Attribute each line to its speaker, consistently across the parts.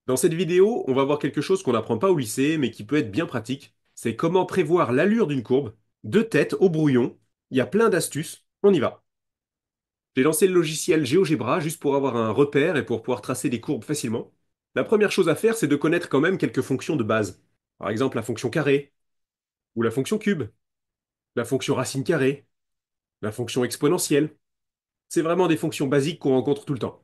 Speaker 1: Dans cette vidéo, on va voir quelque chose qu'on n'apprend pas au lycée, mais qui peut être bien pratique. C'est comment prévoir l'allure d'une courbe, de tête au brouillon. Il y a plein d'astuces. On y va. J'ai lancé le logiciel GeoGebra juste pour avoir un repère et pour pouvoir tracer des courbes facilement. La première chose à faire, c'est de connaître quand même quelques fonctions de base. Par exemple, la fonction carré, ou la fonction cube, la fonction racine carrée, la fonction exponentielle. C'est vraiment des fonctions basiques qu'on rencontre tout le temps.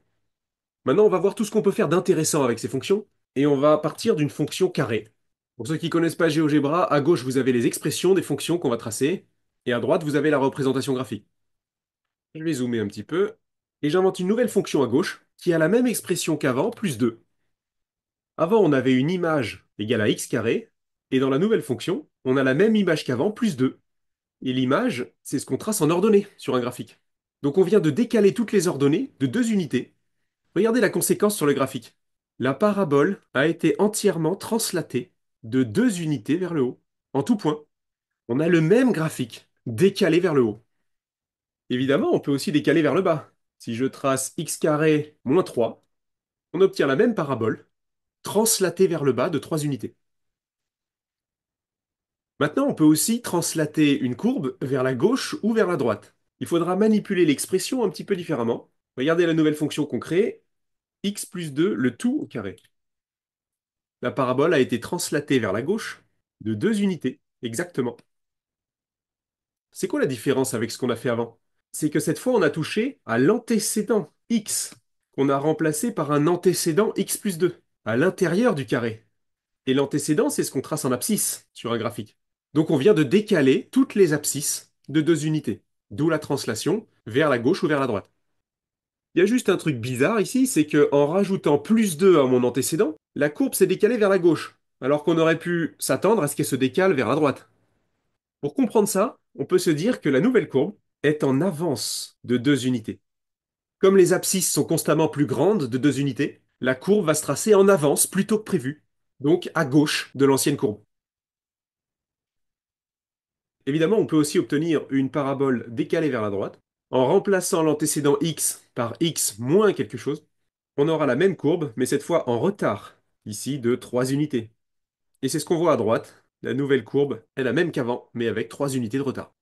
Speaker 1: Maintenant, on va voir tout ce qu'on peut faire d'intéressant avec ces fonctions, et on va partir d'une fonction carrée. Pour ceux qui connaissent pas GeoGebra, à gauche, vous avez les expressions des fonctions qu'on va tracer, et à droite, vous avez la représentation graphique. Je vais zoomer un petit peu, et j'invente une nouvelle fonction à gauche, qui a la même expression qu'avant, plus 2. Avant, on avait une image égale à x carré, et dans la nouvelle fonction, on a la même image qu'avant, plus 2. Et l'image, c'est ce qu'on trace en ordonnée sur un graphique. Donc on vient de décaler toutes les ordonnées de 2 unités. Regardez la conséquence sur le graphique. La parabole a été entièrement translatée de 2 unités vers le haut, en tout point. On a le même graphique, décalé vers le haut. Évidemment, on peut aussi décaler vers le bas. Si je trace x carré moins 3, on obtient la même parabole, translatée vers le bas de 3 unités. Maintenant, on peut aussi translater une courbe vers la gauche ou vers la droite. Il faudra manipuler l'expression un petit peu différemment. Regardez la nouvelle fonction qu'on crée, x plus 2, le tout au carré. La parabole a été translatée vers la gauche de 2 unités, exactement. C'est quoi la différence avec ce qu'on a fait avant? C'est que cette fois, on a touché à l'antécédent x, qu'on a remplacé par un antécédent x plus 2, à l'intérieur du carré. Et l'antécédent, c'est ce qu'on trace en abscisse sur un graphique. Donc on vient de décaler toutes les abscisses de 2 unités, d'où la translation vers la gauche ou vers la droite. Il y a juste un truc bizarre ici, c'est que en rajoutant plus 2 à mon antécédent, la courbe s'est décalée vers la gauche, alors qu'on aurait pu s'attendre à ce qu'elle se décale vers la droite. Pour comprendre ça, on peut se dire que la nouvelle courbe est en avance de 2 unités. Comme les abscisses sont constamment plus grandes de 2 unités, la courbe va se tracer en avance plus tôt que prévu, donc à gauche de l'ancienne courbe. Évidemment, on peut aussi obtenir une parabole décalée vers la droite. En remplaçant l'antécédent x par x moins quelque chose, on aura la même courbe, mais cette fois en retard, ici de 3 unités. Et c'est ce qu'on voit à droite, la nouvelle courbe est la même qu'avant, mais avec 3 unités de retard.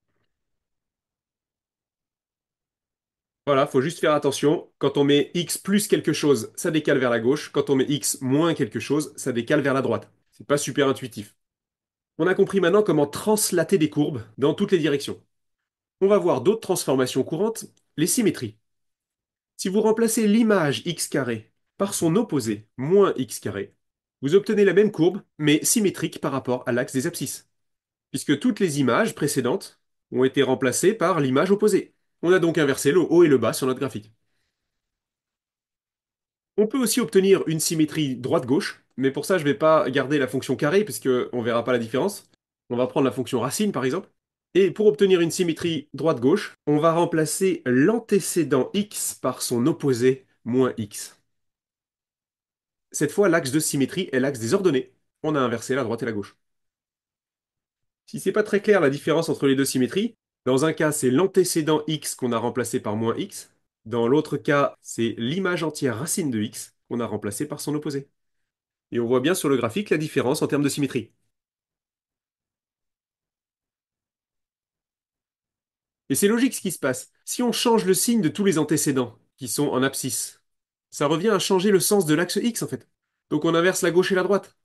Speaker 1: Voilà, faut juste faire attention, quand on met x plus quelque chose, ça décale vers la gauche, quand on met x moins quelque chose, ça décale vers la droite. C'est pas super intuitif. On a compris maintenant comment translater des courbes dans toutes les directions. On va voir d'autres transformations courantes, les symétries. Si vous remplacez l'image x carré par son opposé, moins x carré, vous obtenez la même courbe, mais symétrique par rapport à l'axe des abscisses, puisque toutes les images précédentes ont été remplacées par l'image opposée. On a donc inversé le haut et le bas sur notre graphique. On peut aussi obtenir une symétrie droite-gauche, mais pour ça, je ne vais pas garder la fonction carré, puisque on ne verra pas la différence. On va prendre la fonction racine, par exemple. Et pour obtenir une symétrie droite-gauche, on va remplacer l'antécédent x par son opposé, moins x. Cette fois, l'axe de symétrie est l'axe des ordonnées. On a inversé la droite et la gauche. Si c'est pas très clair la différence entre les deux symétries, dans un cas, c'est l'antécédent x qu'on a remplacé par moins x. Dans l'autre cas, c'est l'image entière racine de x qu'on a remplacé par son opposé. Et on voit bien sur le graphique la différence en termes de symétrie. Et c'est logique ce qui se passe. Si on change le signe de tous les antécédents, qui sont en abscisse, ça revient à changer le sens de l'axe x en fait. Donc on inverse la gauche et la droite.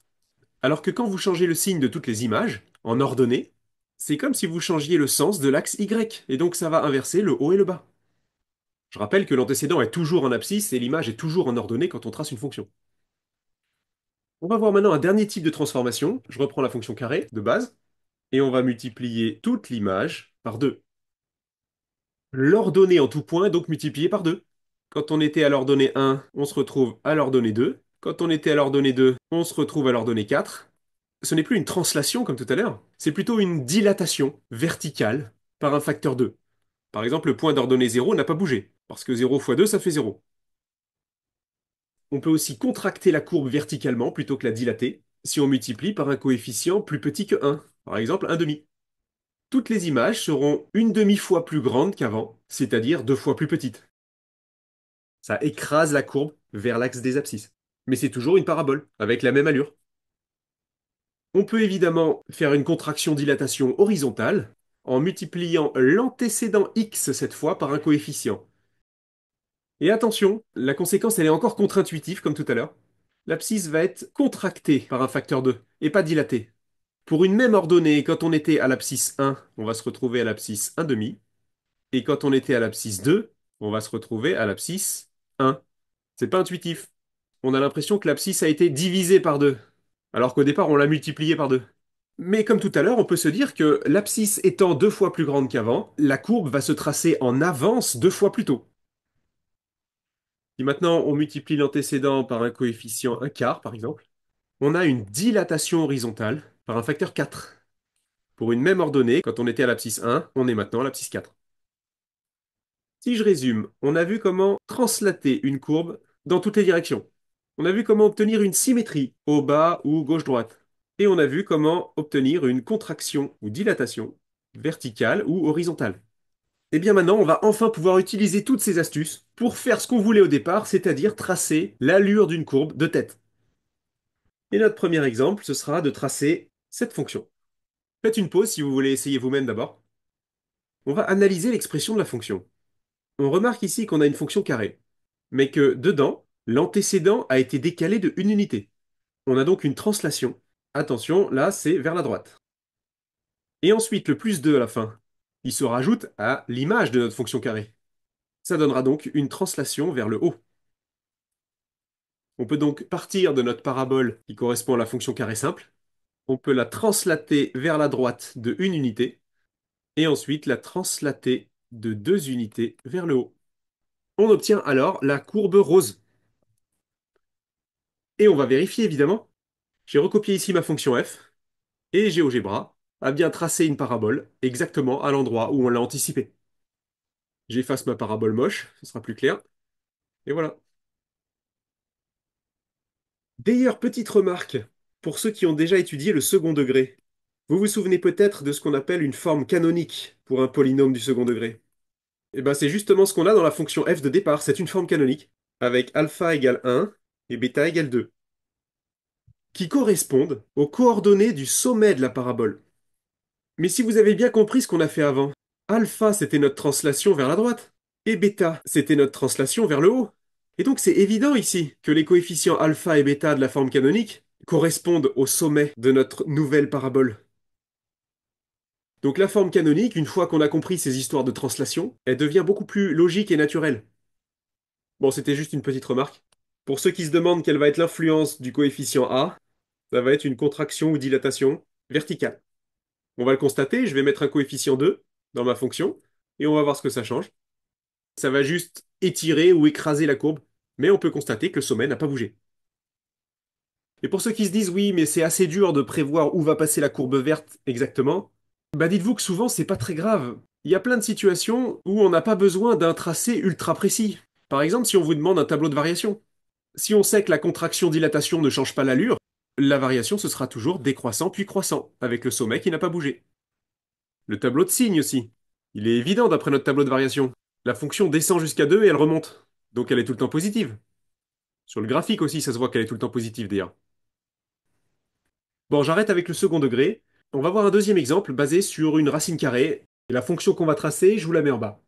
Speaker 1: Alors que quand vous changez le signe de toutes les images, en ordonnée, c'est comme si vous changiez le sens de l'axe y, et donc ça va inverser le haut et le bas. Je rappelle que l'antécédent est toujours en abscisse et l'image est toujours en ordonnée quand on trace une fonction. On va voir maintenant un dernier type de transformation. Je reprends la fonction carré de base, et on va multiplier toute l'image par 2. L'ordonnée en tout point est donc multipliée par 2. Quand on était à l'ordonnée 1, on se retrouve à l'ordonnée 2. Quand on était à l'ordonnée 2, on se retrouve à l'ordonnée 4. Ce n'est plus une translation comme tout à l'heure, c'est plutôt une dilatation verticale par un facteur 2. Par exemple, le point d'ordonnée 0 n'a pas bougé, parce que 0 fois 2, ça fait 0. On peut aussi contracter la courbe verticalement plutôt que la dilater, si on multiplie par un coefficient plus petit que 1, par exemple 1 demi. Toutes les images seront une demi-fois plus grandes qu'avant, c'est-à-dire 2 fois plus petites. Ça écrase la courbe vers l'axe des abscisses. mais c'est toujours une parabole, avec la même allure. On peut évidemment faire une contraction-dilatation horizontale en multipliant l'antécédent x cette fois par un coefficient. Et attention, la conséquence elle est encore contre-intuitive comme tout à l'heure. L'abscisse va être contractée par un facteur 2 et pas dilatée. Pour une même ordonnée, quand on était à l'abscisse 1, on va se retrouver à l'abscisse 1 demi, et quand on était à l'abscisse 2, on va se retrouver à l'abscisse 1. C'est pas intuitif. On a l'impression que l'abscisse a été divisée par 2, alors qu'au départ on l'a multipliée par 2. Mais comme tout à l'heure, on peut se dire que l'abscisse étant 2 fois plus grande qu'avant, la courbe va se tracer en avance 2 fois plus tôt. Si maintenant on multiplie l'antécédent par un coefficient 1/4, par exemple, on a une dilatation horizontale par un facteur 4. Pour une même ordonnée, quand on était à l'abscisse 1, on est maintenant à l'abscisse 4. Si je résume, on a vu comment translater une courbe dans toutes les directions. On a vu comment obtenir une symétrie au bas ou gauche-droite. Et on a vu comment obtenir une contraction ou dilatation verticale ou horizontale. Et bien maintenant, on va enfin pouvoir utiliser toutes ces astuces pour faire ce qu'on voulait au départ, c'est-à-dire tracer l'allure d'une courbe de tête. Et notre premier exemple, ce sera de tracer cette fonction. Faites une pause si vous voulez essayer vous-même d'abord. On va analyser l'expression de la fonction. On remarque ici qu'on a une fonction carrée, mais que dedans, l'antécédent a été décalé de 1 unité. On a donc une translation. Attention, là, c'est vers la droite. Et ensuite, le plus 2 à la fin, il se rajoute à l'image de notre fonction carrée. Ça donnera donc une translation vers le haut. On peut donc partir de notre parabole qui correspond à la fonction carré simple. On peut la translater vers la droite de 1 unité, et ensuite la translater de 2 unités vers le haut. On obtient alors la courbe rose. Et on va vérifier évidemment. J'ai recopié ici ma fonction f, et GeoGebra a bien tracé une parabole exactement à l'endroit où on l'a anticipé. J'efface ma parabole moche, ce sera plus clair, et voilà. D'ailleurs, petite remarque, pour ceux qui ont déjà étudié le second degré, vous vous souvenez peut-être de ce qu'on appelle une forme canonique pour un polynôme du second degré. Et bien c'est justement ce qu'on a dans la fonction f de départ, c'est une forme canonique, avec alpha égale 1 et bêta égale 2, qui correspondent aux coordonnées du sommet de la parabole. Mais si vous avez bien compris ce qu'on a fait avant, alpha c'était notre translation vers la droite, et bêta c'était notre translation vers le haut. Et donc c'est évident ici que les coefficients alpha et bêta de la forme canonique correspondent au sommet de notre nouvelle parabole. Donc la forme canonique, une fois qu'on a compris ces histoires de translation, elle devient beaucoup plus logique et naturelle. Bon, c'était juste une petite remarque. Pour ceux qui se demandent quelle va être l'influence du coefficient A, ça va être une contraction ou dilatation verticale. On va le constater, je vais mettre un coefficient 2 dans ma fonction, et on va voir ce que ça change. Ça va juste étirer ou écraser la courbe, mais on peut constater que le sommet n'a pas bougé. Et pour ceux qui se disent oui, mais c'est assez dur de prévoir où va passer la courbe verte exactement, bah dites-vous que souvent c'est pas très grave. Il y a plein de situations où on n'a pas besoin d'un tracé ultra précis. Par exemple, si on vous demande un tableau de variation. Si on sait que la contraction-dilatation ne change pas l'allure, la variation ce sera toujours décroissant puis croissant, avec le sommet qui n'a pas bougé. Le tableau de signe aussi. Il est évident d'après notre tableau de variation. La fonction descend jusqu'à 2 et elle remonte. Donc elle est tout le temps positive. Sur le graphique aussi, ça se voit qu'elle est tout le temps positive d'ailleurs. Bon, j'arrête avec le second degré. On va voir un deuxième exemple basé sur une racine carrée. Et la fonction qu'on va tracer, je vous la mets en bas.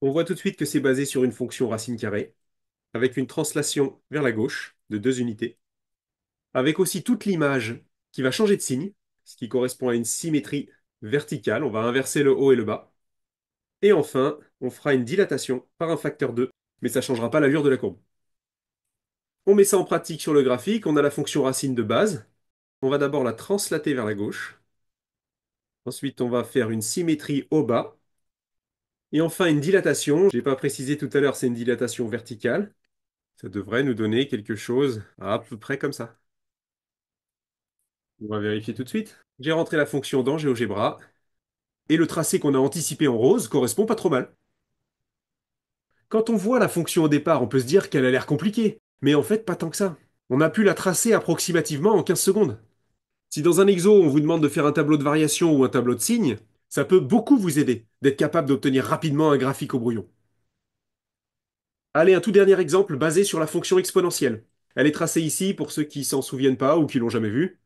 Speaker 1: On voit tout de suite que c'est basé sur une fonction racine carrée, avec une translation vers la gauche de 2 unités, avec aussi toute l'image qui va changer de signe, ce qui correspond à une symétrie verticale. On va inverser le haut et le bas. Et enfin, on fera une dilatation par un facteur 2, mais ça ne changera pas l'allure de la courbe. On met ça en pratique sur le graphique, on a la fonction racine de base. On va d'abord la translater vers la gauche. Ensuite, on va faire une symétrie au bas. Et enfin, une dilatation. Je n'ai pas précisé tout à l'heure, c'est une dilatation verticale. Ça devrait nous donner quelque chose à peu près comme ça. On va vérifier tout de suite. J'ai rentré la fonction dans GeoGebra. Et le tracé qu'on a anticipé en rose correspond pas trop mal. Quand on voit la fonction au départ, on peut se dire qu'elle a l'air compliquée. Mais en fait, pas tant que ça. On a pu la tracer approximativement en 15 secondes. Si dans un exo, on vous demande de faire un tableau de variation ou un tableau de signes, ça peut beaucoup vous aider d'être capable d'obtenir rapidement un graphique au brouillon. Allez, un tout dernier exemple basé sur la fonction exponentielle. Elle est tracée ici pour ceux qui s'en souviennent pas ou qui l'ont jamais vue.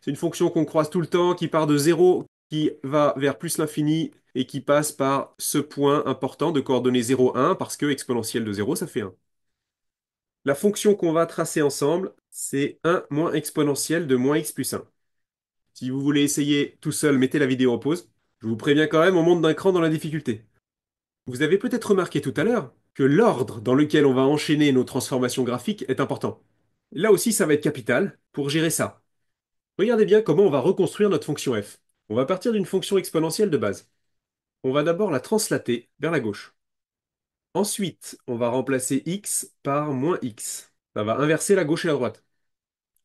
Speaker 1: C'est une fonction qu'on croise tout le temps, qui part de 0, qui va vers plus l'infini et qui passe par ce point important de coordonnées 0, 1, parce que exponentielle de 0, ça fait 1. La fonction qu'on va tracer ensemble, c'est 1 moins exponentielle de moins x plus 1. Si vous voulez essayer tout seul, mettez la vidéo en pause. Je vous préviens quand même, on monte d'un cran dans la difficulté. Vous avez peut-être remarqué tout à l'heure que l'ordre dans lequel on va enchaîner nos transformations graphiques est important. Là aussi, ça va être capital pour gérer ça. Regardez bien comment on va reconstruire notre fonction f. On va partir d'une fonction exponentielle de base. On va d'abord la translater vers la gauche. Ensuite, on va remplacer x par moins x. Ça va inverser la gauche et la droite.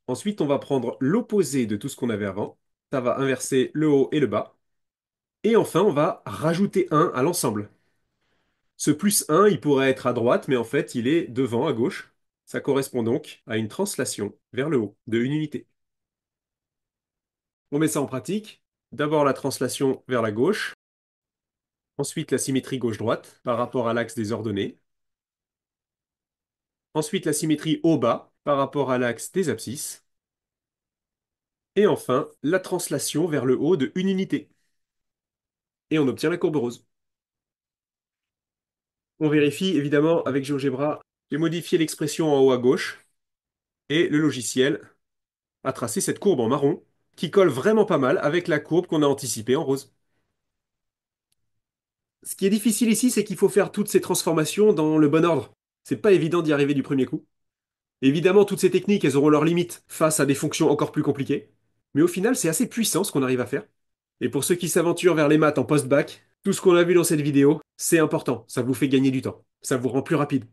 Speaker 1: Ensuite, on va prendre l'opposé de tout ce qu'on avait avant. Ça va inverser le haut et le bas. Et enfin, on va rajouter 1 à l'ensemble. Ce plus 1, il pourrait être à droite, mais en fait, il est devant, à gauche. Ça correspond donc à une translation vers le haut de une unité. On met ça en pratique. D'abord la translation vers la gauche, ensuite la symétrie gauche-droite par rapport à l'axe des ordonnées, ensuite la symétrie haut-bas par rapport à l'axe des abscisses, et enfin la translation vers le haut de une unité. Et on obtient la courbe rose. On vérifie évidemment avec GeoGebra. J'ai modifié l'expression en haut à gauche, et le logiciel a tracé cette courbe en marron, qui colle vraiment pas mal avec la courbe qu'on a anticipée en rose. Ce qui est difficile ici, c'est qu'il faut faire toutes ces transformations dans le bon ordre. C'est pas évident d'y arriver du premier coup. Évidemment, toutes ces techniques, elles auront leurs limites face à des fonctions encore plus compliquées. Mais au final, c'est assez puissant ce qu'on arrive à faire. Et pour ceux qui s'aventurent vers les maths en post-bac, tout ce qu'on a vu dans cette vidéo, c'est important. Ça vous fait gagner du temps. Ça vous rend plus rapide.